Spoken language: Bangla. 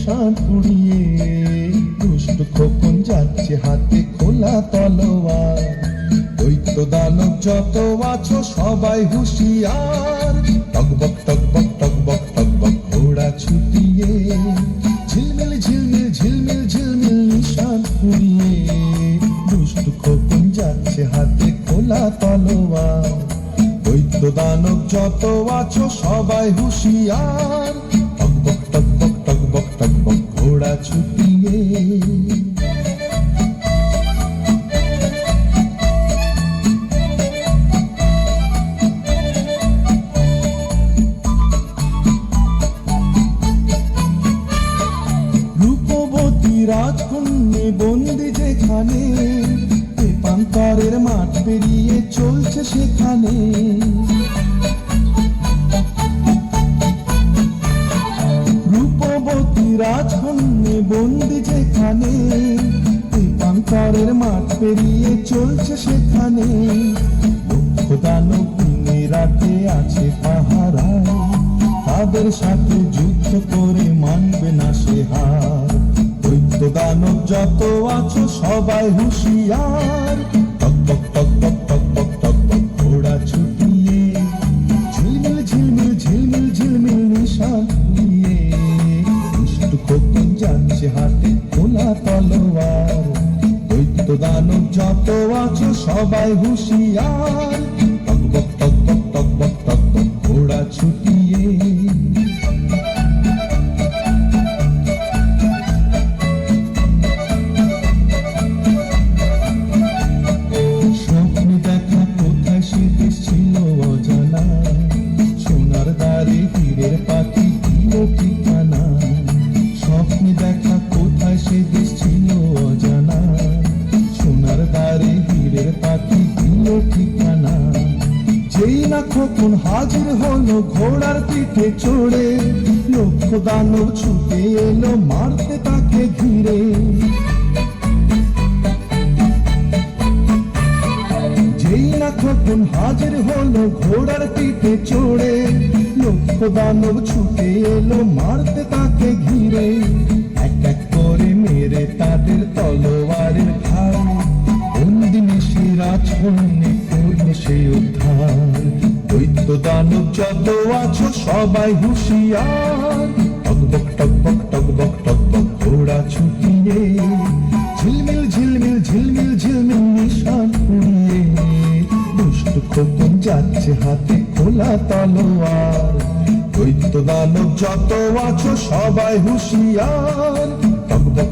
নিশান উড়িয়ে। দুষ্ট খোকন যাচ্ছে হাতে খোলা তলোয়ার। দৈত্য দানব যত আছো সবাই হুঁশিয়ার। টকবক টকবক টকবক টকবক ঘোড়া ছুটিয়ে। ঝিলমিল ঝিলমিল ঝিলমিল ঝিলমিল নিশান উড়িয়ে। দুষ্ট খোকন যাচ্ছে হাতে খোলা তলোয়ার। দৈত্য দানব যত আছো সবাই হুঁশিয়ার। টকবক টকবক টকবক টকবক ঘোড়া ছুটিয়ে। রূপবতী রাজকন্যে বন্দি যেখানে, পান্তরের মাঠ পেরিয়ে চলছে সেখানে। রূপবতী রাজকন্যে বন্দি যেখানে, পান্তরের মাঠ পেরিয়ে চলছে সেখানে। লক্ষ দানব দিনে রাতে আছে পাহারায়, তাদের সাথে যুদ্ধ করে মানবে না সে হার। দৈত্য দানব যত আছো সবাই হুঁশিয়ার। টকবক টকবক টকবক টকবক ঘোড়া ছুটিয়ে। ঝিলমিল ঝিলমিল ঝিলমিল ঝিলমিল নিশান উড়িয়ে। দুষ্ট খোকন যাচ্ছে হাতে খোলা তলোয়ার। দৈত্য দানব যত আছো সবাই হুঁশিয়ার। টকবক টকবক টকবক টকবক ঘোড়া ছুটিয়ে। স্বপ্নে দেখা কোথায় সে দেশ ছিল অজানা, সোনার দ্বারে হীরের পাখি দিল ঠিকানা। স্বপ্নে দেখা কোথায় সে দেশ ছিল অজানা, সোনার দ্বারে হীরের পাখি দিল ঠিকানা। যেই না খোকন হাজির হলো ঘোড়ার পিঠে চড়ে, লক্ষ দানব ছুটে এলো মারতে তাকে ঘিরে। যেই না খোকন হাজির হলো ঘোড়ার পিঠে চড়ে, লক্ষ দানব ছুটে এলো মারতে তাকে ঘিরে। এক এক করে মেরে তাদের তলোয়ারের ঘাই, বন্দিনী সে রাজকন্যে করলে সে উদ্ধার। দৈত্য দানব যত আছো সবাই হুঁশিয়ার। টকবক টকবক টকবক টকবক ঘোড়া ছুটিয়ে। ঝিলমিল ঝিলমিল ঝিলমিল ঝিলমিল নিশান উড়িয়ে। দুষ্ট খোকন যাচ্ছে হাতে খোলা তলোয়ার। দৈত্য দানব যত আছো সবাই হুঁশিয়ার। টকবক